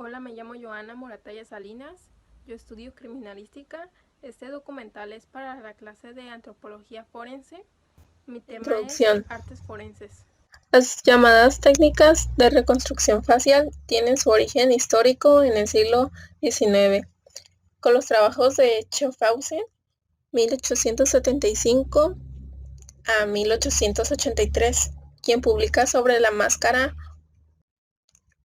Hola, me llamo Joana Moratalla Salinas, yo estudio criminalística. Este documental es para la clase de antropología forense. Mi tema es Introducción. artes forenses. Las llamadas técnicas de reconstrucción facial tienen su origen histórico en el siglo XIX, con los trabajos de Schaffhausen, 1875 a 1883, quien publica sobre la máscara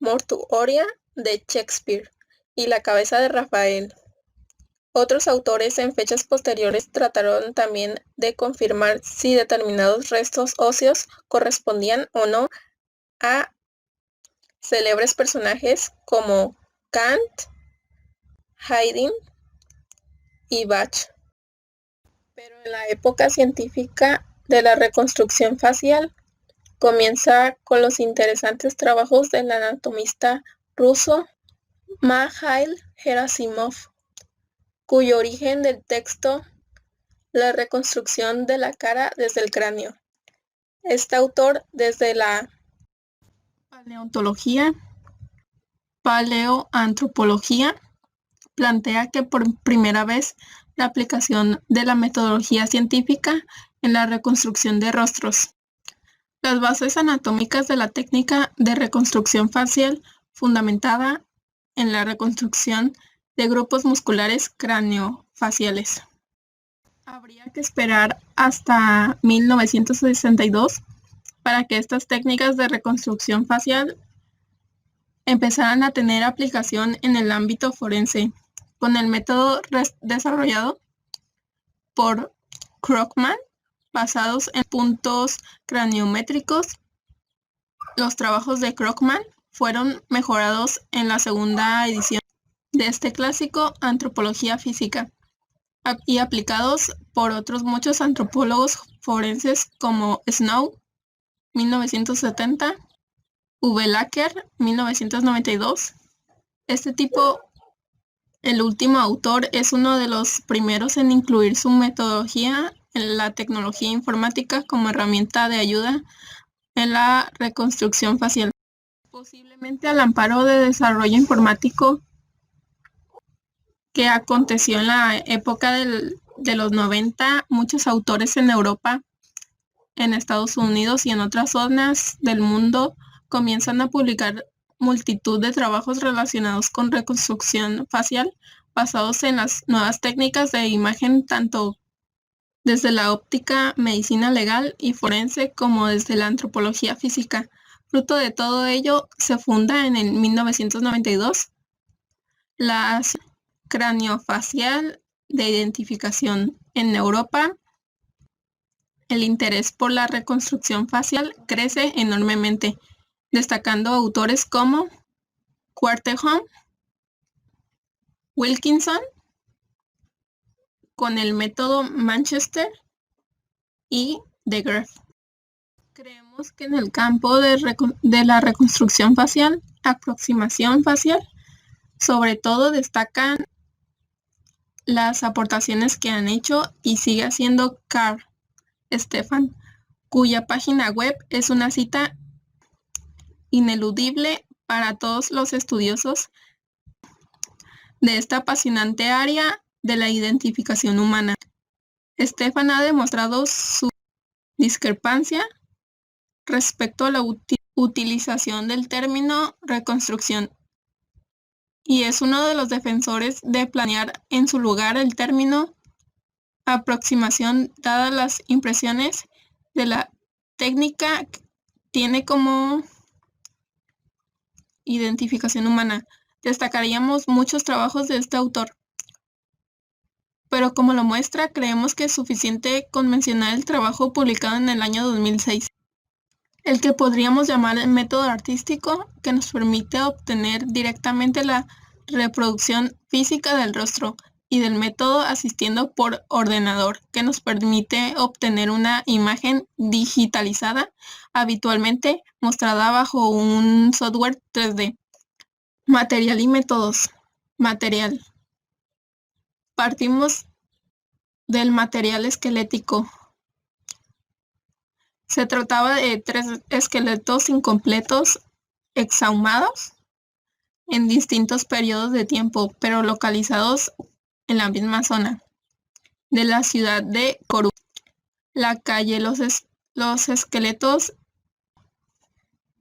mortuoria de Shakespeare y la cabeza de Rafael. Otros autores en fechas posteriores trataron también de confirmar si determinados restos óseos correspondían o no a célebres personajes como Kant, Haydn y Bach. Pero en la época científica de la reconstrucción facial comienza con los interesantes trabajos del anatomista ruso Mikhail Gerasimov, cuyo origen del texto La reconstrucción de la cara desde el cráneo. Este autor, desde la paleoantropología, plantea que por primera vez la aplicación de la metodología científica en la reconstrucción de rostros. Las bases anatómicas de la técnica de reconstrucción facial fundamentada en la reconstrucción de grupos musculares craneofaciales. Habría que esperar hasta 1962 para que estas técnicas de reconstrucción facial empezaran a tener aplicación en el ámbito forense, con el método desarrollado por Krogman, basados en puntos craniométricos. Los trabajos de Krogman fueron mejorados en la segunda edición de este clásico Antropología Física y aplicados por otros muchos antropólogos forenses como Snow, 1970, V. Lacker, 1992. Este tipo, el último autor, es uno de los primeros en incluir su metodología en la tecnología informática como herramienta de ayuda en la reconstrucción facial. Posiblemente al amparo de desarrollo informático que aconteció en la época de los 90, muchos autores en Europa, en Estados Unidos y en otras zonas del mundo comienzan a publicar multitud de trabajos relacionados con reconstrucción facial basados en las nuevas técnicas de imagen tanto desde la óptica, medicina legal y forense como desde la antropología física. Fruto de todo ello se funda en el 1992 la craniofacial de identificación en Europa. El interés por la reconstrucción facial crece enormemente, destacando autores como Quarterhouse, Wilkinson, con el método Manchester y De Graaf. Creemos que en el campo de la reconstrucción facial, aproximación facial, sobre todo destacan las aportaciones que han hecho y sigue haciendo Carl Stefan, cuya página web es una cita ineludible para todos los estudiosos de esta apasionante área de la identificación humana. Stefan ha demostrado su discrepancia respecto a la utilización del término reconstrucción y es uno de los defensores de planear en su lugar el término aproximación, dadas las impresiones de la técnica que tiene como identificación humana. Destacaríamos muchos trabajos de este autor, pero como lo muestra, creemos que es suficiente con mencionar el trabajo publicado en el año 2006, el que podríamos llamar el método artístico, que nos permite obtener directamente la reproducción física del rostro, y del método asistiendo por ordenador, que nos permite obtener una imagen digitalizada, habitualmente mostrada bajo un software 3D. Material y métodos. Material. Partimos del material esquelético. Se trataba de 3 esqueletos incompletos exhumados en distintos periodos de tiempo, pero localizados en la misma zona de la ciudad de Coruña. La calle los esqueletos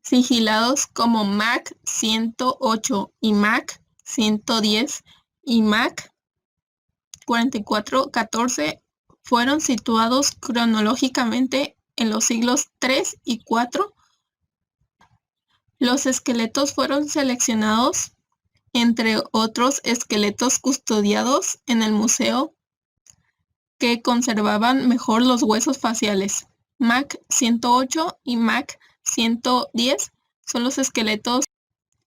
sigilados como MAC 108 y MAC 110 y MAC 4414 fueron situados cronológicamente en los siglos III y IV. Los esqueletos fueron seleccionados entre otros esqueletos custodiados en el museo que conservaban mejor los huesos faciales. MAC 108 y MAC 110 son los esqueletos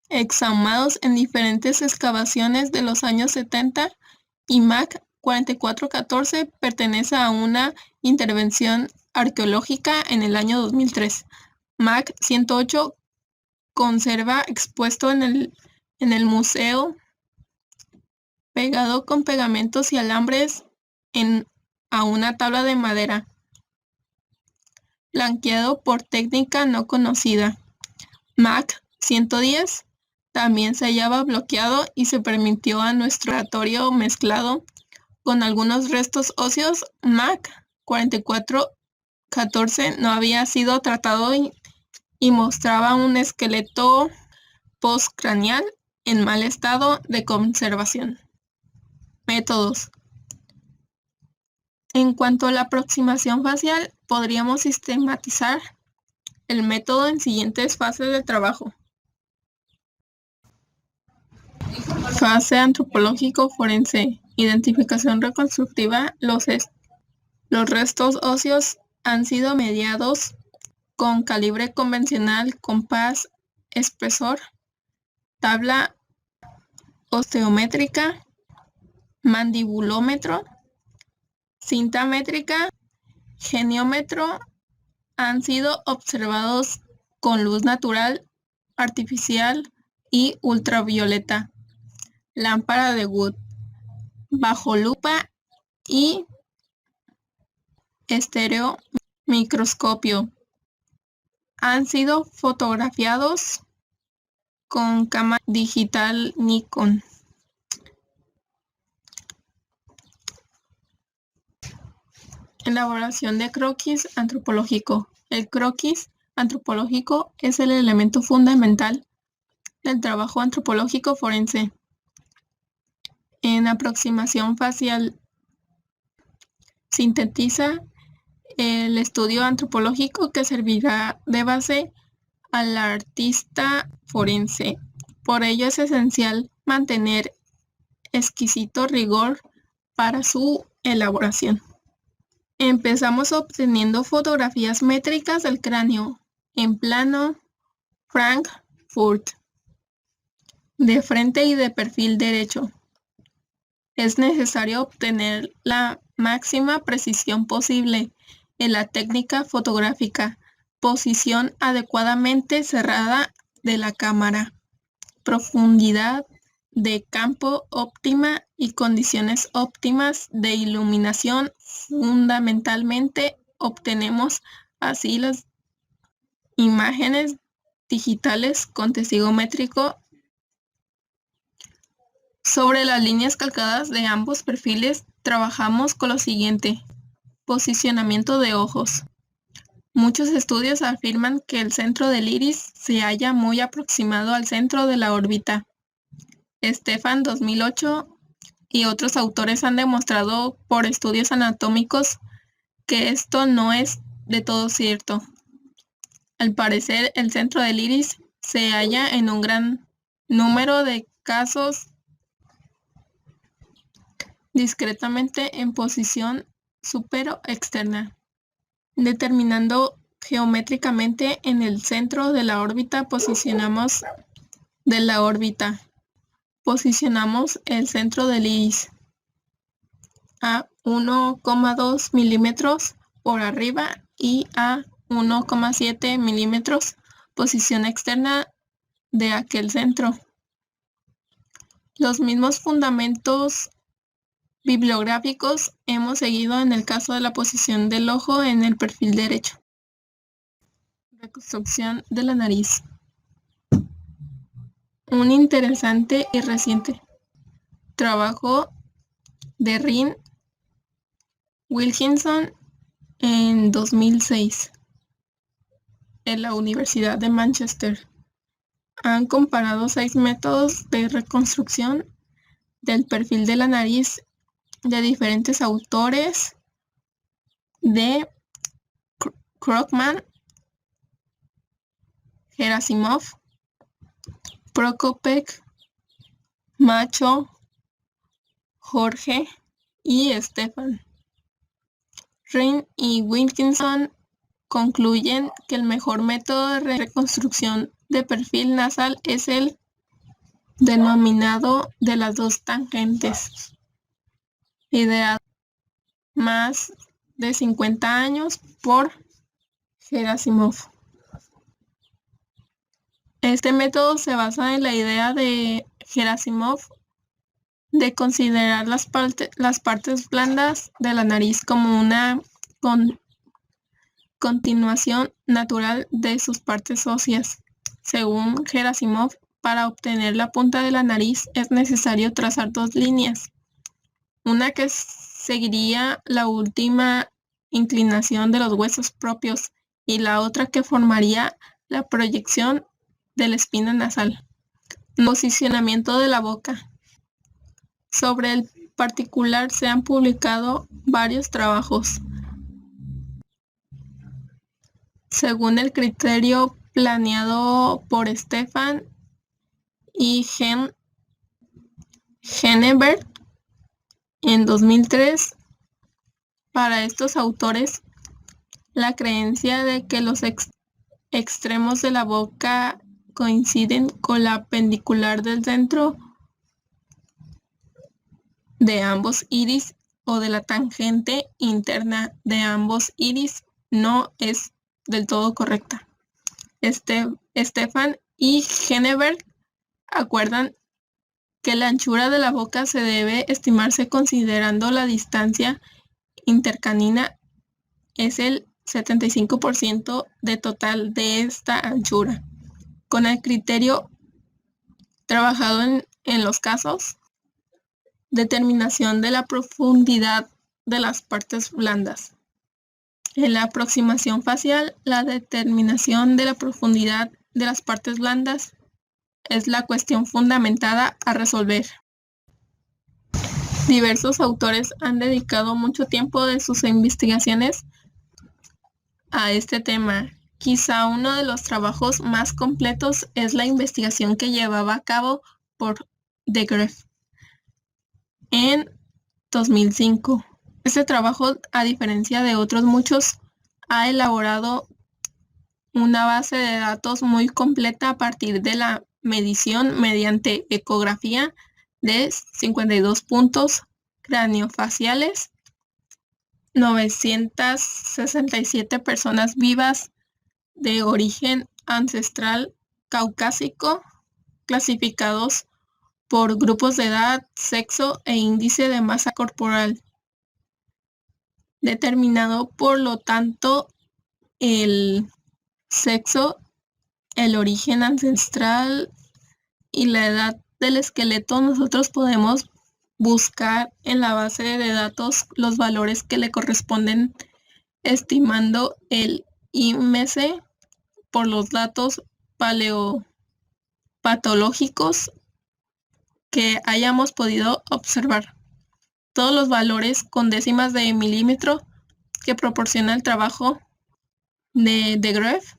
exhumados en diferentes excavaciones de los años 70 y MAC 4414 pertenece a una intervención arqueológica en el año 2003. MAC 108 conserva expuesto en el museo, pegado con pegamentos y alambres a una tabla de madera, blanqueado por técnica no conocida. MAC 110 también se hallaba bloqueado y se permitió a nuestro laboratorio mezclado con algunos restos óseos. MAC 4414 no había sido tratado y mostraba un esqueleto postcraneal en mal estado de conservación. Métodos. En cuanto a la aproximación facial, podríamos sistematizar el método en siguientes fases de trabajo. Fase antropológico forense. Identificación reconstructiva. Los restos óseos han sido mediados con calibre convencional, compás, espesor, tabla osteométrica, mandibulómetro, cinta métrica, geniómetro. Han sido observados con luz natural, artificial y ultravioleta, lámpara de Wood, bajo lupa y estereomicroscopio. Han sido fotografiados con cámara digital Nikon. Elaboración de croquis antropológico. El croquis antropológico es el elemento fundamental del trabajo antropológico forense. En aproximación facial sintetiza el estudio antropológico que servirá de base al artista forense. Por ello es esencial mantener exquisito rigor para su elaboración. Empezamos obteniendo fotografías métricas del cráneo en plano Frankfurt, de frente y de perfil derecho. Es necesario obtener la máxima precisión posible en la técnica fotográfica, posición adecuadamente cerrada de la cámara, profundidad de campo óptima y condiciones óptimas de iluminación. Fundamentalmente obtenemos así las imágenes digitales con testigo métrico. Sobre las líneas calcadas de ambos perfiles trabajamos con lo siguiente. Posicionamiento de ojos. Muchos estudios afirman que el centro del iris se halla muy aproximado al centro de la órbita. Stefan 2008 y otros autores han demostrado por estudios anatómicos que esto no es de todo cierto. Al parecer, el centro del iris se halla en un gran número de casos discretamente en posición supero-externa, determinando geométricamente en el centro de la órbita. Posicionamos el centro del iris a 1,2 milímetros por arriba y a 1,7 milímetros posición externa de aquel centro. Los mismos fundamentos bibliográficos hemos seguido en el caso de la posición del ojo en el perfil derecho. Reconstrucción de la nariz. un interesante y reciente trabajo de Ryn Wilkinson en 2006 en la Universidad de Manchester. Han comparado 6 métodos de reconstrucción del perfil de la nariz de diferentes autores de Krugman, Gerasimov, Prokopec, Macho, Jorge y Stefan. Ryn y Wilkinson concluyen que el mejor método de reconstrucción de perfil nasal es el denominado de las dos tangentes, ideado más de 50 años por Gerasimov. Este método se basa en la idea de Gerasimov de considerar las partes blandas de la nariz como una continuación natural de sus partes óseas. Según Gerasimov, para obtener la punta de la nariz es necesario trazar 2 líneas, una que seguiría la última inclinación de los huesos propios y la otra que formaría la proyección de la espina nasal. Posicionamiento de la boca. Sobre el particular se han publicado varios trabajos. Según el criterio planeado por Stefan y Henneberg en 2003, para estos autores, la creencia de que los extremos de la boca coinciden con la apendicular del centro de ambos iris o de la tangente interna de ambos iris no es del todo correcta. Stefan y Henneberg acuerdan que la anchura de la boca se debe estimarse considerando la distancia intercanina es el 75% de total de esta anchura. Con el criterio trabajado en los casos, determinación de la profundidad de las partes blandas. En la aproximación facial, la determinación de la profundidad de las partes blandas es la cuestión fundamentada a resolver. Diversos autores han dedicado mucho tiempo de sus investigaciones a este tema. Quizá uno de los trabajos más completos es la investigación que llevaba a cabo por de Graaf en 2005. Este trabajo, a diferencia de otros muchos, ha elaborado una base de datos muy completa a partir de la medición mediante ecografía de 52 puntos craneofaciales, 967 personas vivas de origen ancestral caucásico, clasificados por grupos de edad, sexo e índice de masa corporal, determinado por lo tanto el sexo, el origen ancestral y la edad del esqueleto. Nosotros podemos buscar en la base de datos los valores que le corresponden, estimando el IMC por los datos paleopatológicos que hayamos podido observar. Todos los valores con décimas de milímetro que proporciona el trabajo de Graaf,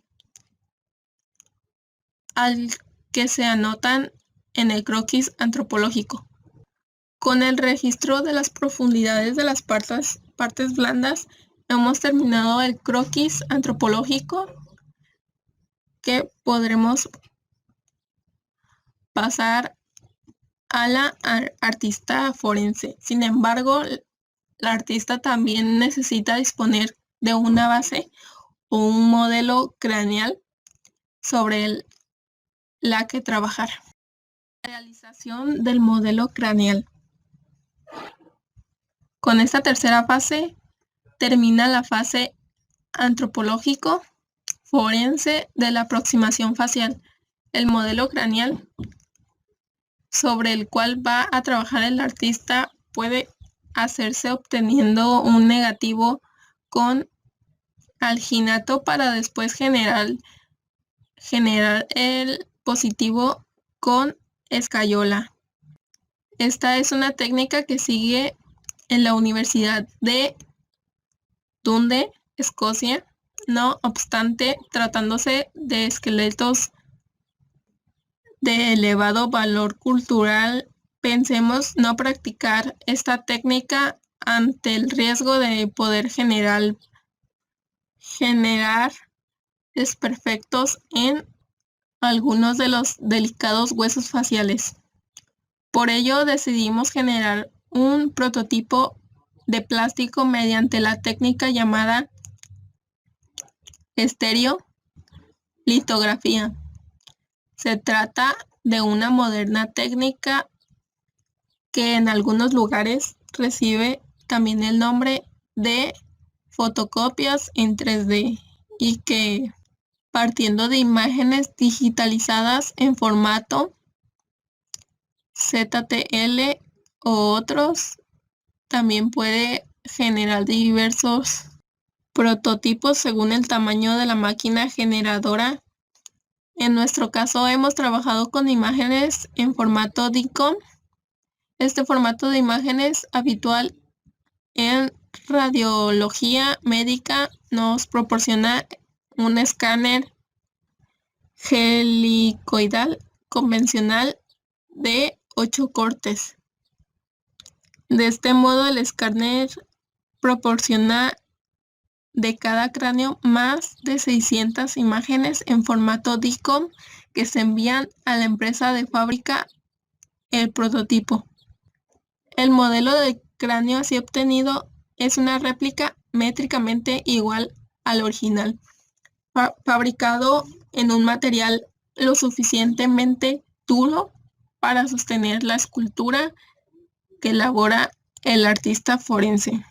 al que se anotan en el croquis antropológico. Con el registro de las profundidades de las partes blandas, hemos terminado el croquis antropológico que podremos pasar a la artista forense. Sin embargo, la artista también necesita disponer de una base o un modelo craneal sobre la que trabajar. Realización del modelo craneal. Con esta tercera fase termina la fase antropológico forense de la aproximación facial. El modelo craneal sobre el cual va a trabajar el artista puede hacerse obteniendo un negativo con alginato para después generar el positivo con escayola. Esta es una técnica que sigue en la Universidad de Dundee, Escocia. No obstante, tratándose de esqueletos de elevado valor cultural, pensemos no practicar esta técnica ante el riesgo de poder generar desperfectos en algunos de los delicados huesos faciales. Por ello decidimos generar un prototipo de plástico mediante la técnica llamada estereolitografía. Se trata de una moderna técnica que en algunos lugares recibe también el nombre de fotocopias en 3D y que, partiendo de imágenes digitalizadas en formato ZTL o otros, también puede generar diversos prototipos según el tamaño de la máquina generadora. En nuestro caso hemos trabajado con imágenes en formato DICOM. Este formato de imágenes habitual en radiología médica nos proporciona un escáner helicoidal convencional de 8 cortes. De este modo, el escáner proporciona de cada cráneo más de 600 imágenes en formato DICOM que se envían a la empresa de fábrica el prototipo. El modelo de cráneo así obtenido es una réplica métricamente igual al original, fabricado en un material lo suficientemente duro para sostener la escultura que elabora el artista forense,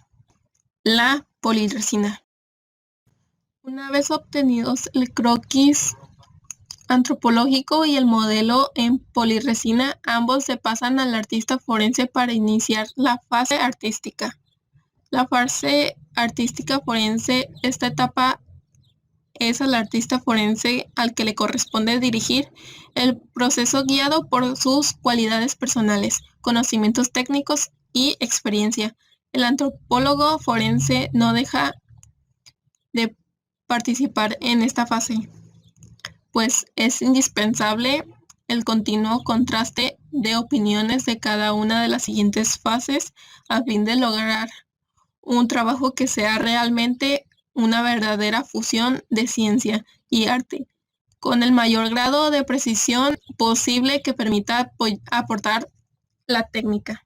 la poliresina. Una vez obtenidos el croquis antropológico y el modelo en poliresina, ambos se pasan al artista forense para iniciar la fase artística. La fase artística forense, esta etapa es al artista forense al que le corresponde dirigir el proceso guiado por sus cualidades personales, conocimientos técnicos y experiencia. El antropólogo forense no deja de participar en esta fase, pues es indispensable el continuo contraste de opiniones de cada una de las siguientes fases a fin de lograr un trabajo que sea realmente una verdadera fusión de ciencia y arte, con el mayor grado de precisión posible que permita aportar la técnica.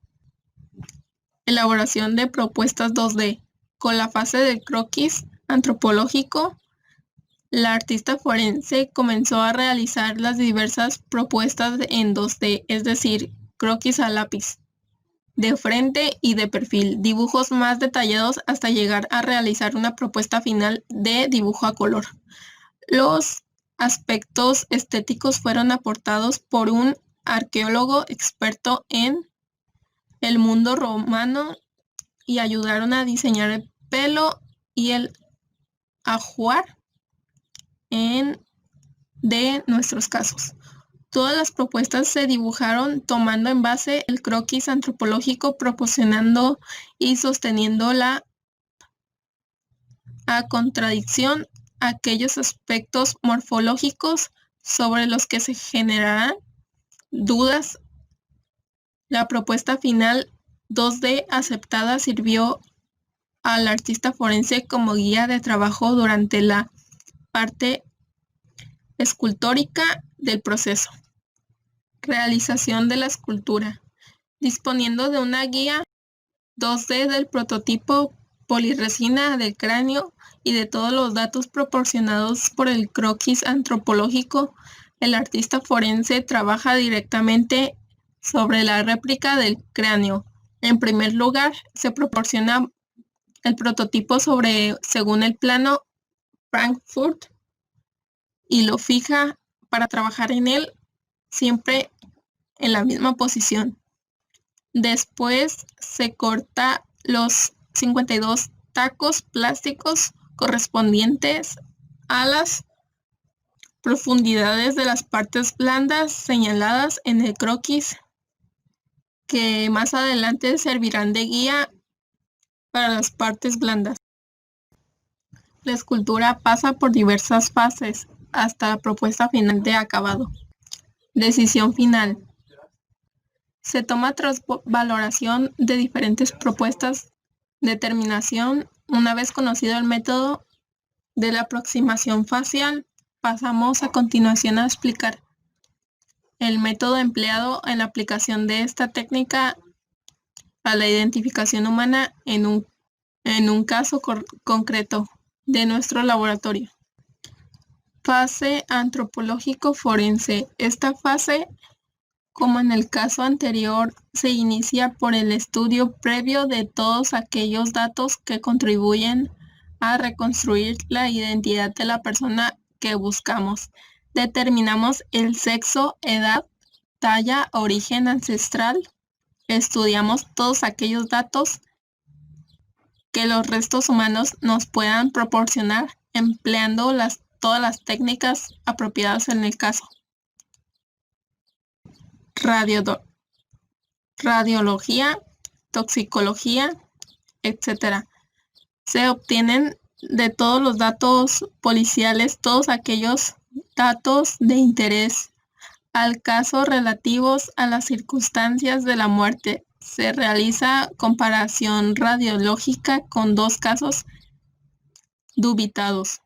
Elaboración de propuestas 2D. Con la fase del croquis antropológico, la artista forense comenzó a realizar las diversas propuestas en 2D, es decir, croquis a lápiz, de frente y de perfil, dibujos más detallados hasta llegar a realizar una propuesta final de dibujo a color. Los aspectos estéticos fueron aportados por un arqueólogo experto en el mundo romano y ayudaron a diseñar el pelo y el ajuar de nuestros casos. Todas las propuestas se dibujaron tomando en base el croquis antropológico, proporcionando y sosteniendo a contradicción aquellos aspectos morfológicos sobre los que se generarán dudas. La propuesta final 2D aceptada sirvió al artista forense como guía de trabajo durante la parte escultórica del proceso. Realización de la escultura. Disponiendo de una guía 2D del prototipo poliresina del cráneo y de todos los datos proporcionados por el croquis antropológico, el artista forense trabaja directamente sobre la réplica del cráneo. En primer lugar, se proporciona el prototipo según el plano Frankfurt y lo fija para trabajar en él siempre en la misma posición. Después se corta los 52 tacos plásticos correspondientes a las profundidades de las partes blandas señaladas en el croquis, que más adelante servirán de guía para las partes blandas. La escultura pasa por diversas fases hasta la propuesta final de acabado. Decisión final. Se toma tras valoración de diferentes propuestas de terminación. Una vez conocido el método de la aproximación facial, pasamos a continuación a explicar el método empleado en la aplicación de esta técnica a la identificación humana en un caso concreto de nuestro laboratorio. Fase antropológico forense. Esta fase, como en el caso anterior, se inicia por el estudio previo de todos aquellos datos que contribuyen a reconstruir la identidad de la persona que buscamos. Determinamos el sexo, edad, talla, origen ancestral. Estudiamos todos aquellos datos que los restos humanos nos puedan proporcionar, empleando todas las técnicas apropiadas en el caso. Radiología, toxicología, etc. Se obtienen de todos los datos policiales todos aquellos datos de interés al caso relativos a las circunstancias de la muerte. Se realiza comparación radiológica con dos casos dubitados.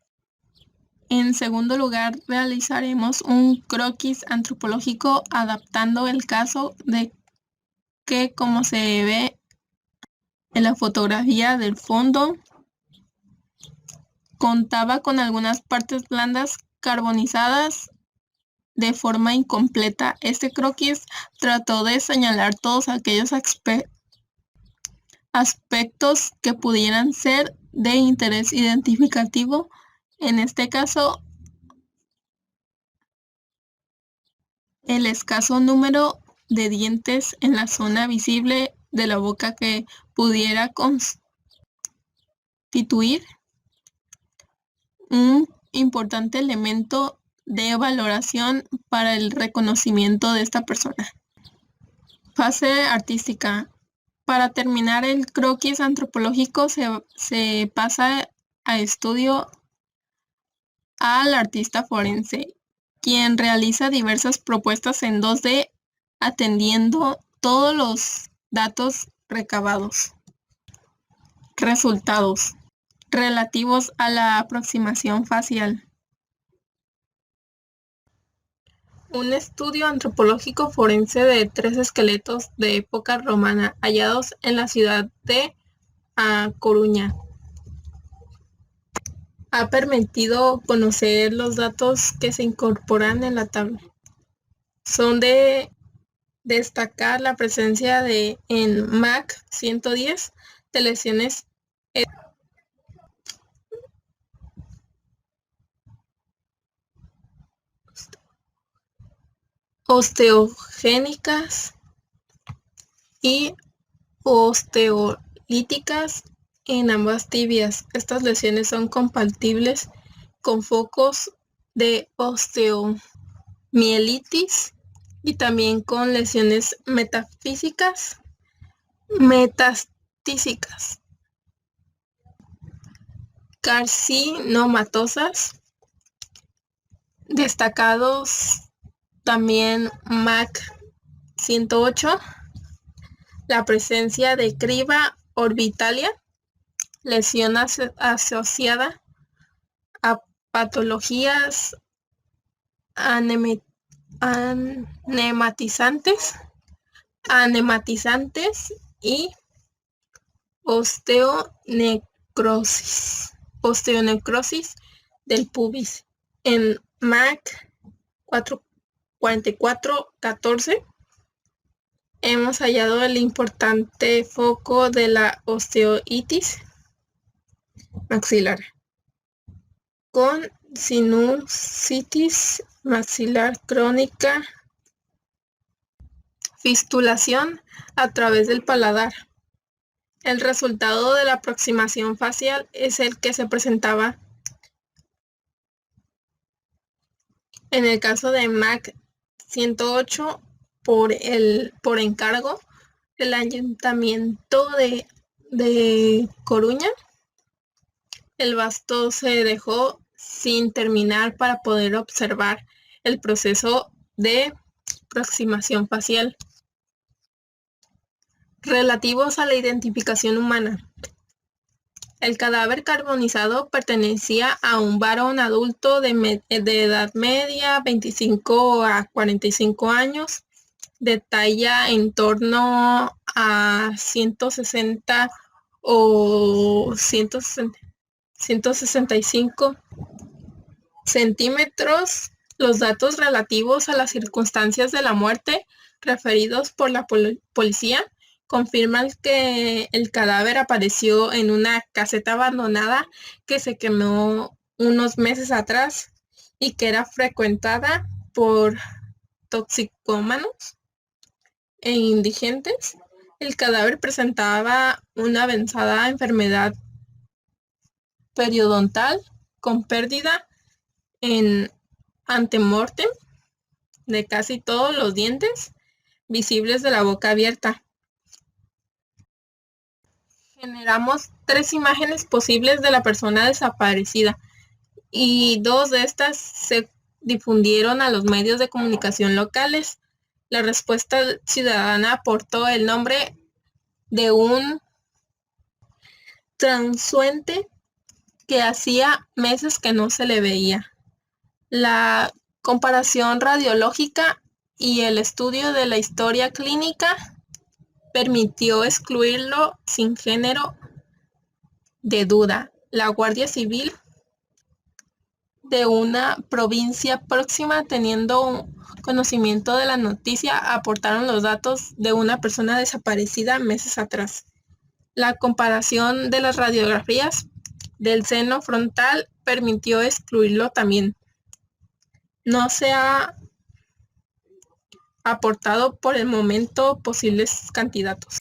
En segundo lugar, realizaremos un croquis antropológico adaptando el caso de que, como se ve en la fotografía del fondo, contaba con algunas partes blandas carbonizadas de forma incompleta. Este croquis trató de señalar todos aquellos aspectos que pudieran ser de interés identificativo. En este caso, el escaso número de dientes en la zona visible de la boca que pudiera constituir un importante elemento de valoración para el reconocimiento de esta persona. Fase artística. Para terminar el croquis antropológico se pasa a estudio al artista forense, quien realiza diversas propuestas en 2D atendiendo todos los datos recabados. Resultados relativos a la aproximación facial. Un estudio antropológico forense de 3 esqueletos de época romana hallados en la ciudad de A Coruña ha permitido conocer los datos que se incorporan en la tabla. Son de destacar la presencia en MAC 110 de lesiones osteogénicas y osteolíticas en ambas tibias. Estas lesiones son compatibles con focos de osteomielitis y también con lesiones metastísicas. Carcinomatosas, destacados también MAC 108, la presencia de criba orbitalia, lesión asociada a patologías anematizantes y osteonecrosis del pubis. En MAC 4414 hemos hallado el importante foco de la osteoitis maxilar con sinusitis maxilar crónica fistulación a través del paladar. El resultado de la aproximación facial es el que se presentaba en el caso de MAC 108 por encargo del Ayuntamiento de Coruña. El vasto se dejó sin terminar para poder observar el proceso de aproximación facial. Relativos a la identificación humana. El cadáver carbonizado pertenecía a un varón adulto de edad media, 25 a 45 años, de talla en torno a 160 o 165 centímetros. Los datos relativos a las circunstancias de la muerte referidos por la policía confirman que el cadáver apareció en una caseta abandonada que se quemó unos meses atrás y que era frecuentada por toxicómanos e indigentes. El cadáver presentaba una avanzada enfermedad periodontal con pérdida en antemortem de casi todos los dientes visibles de la boca abierta. Generamos 3 imágenes posibles de la persona desaparecida y 2 de estas se difundieron a los medios de comunicación locales. La respuesta ciudadana aportó el nombre de un transeúnte que hacía meses que no se le veía. La comparación radiológica y el estudio de la historia clínica permitió excluirlo sin género de duda. La Guardia Civil de una provincia próxima, teniendo conocimiento de la noticia, aportaron los datos de una persona desaparecida meses atrás. La comparación de las radiografías del seno frontal permitió excluirlo también. No se ha aportado por el momento posibles candidatos.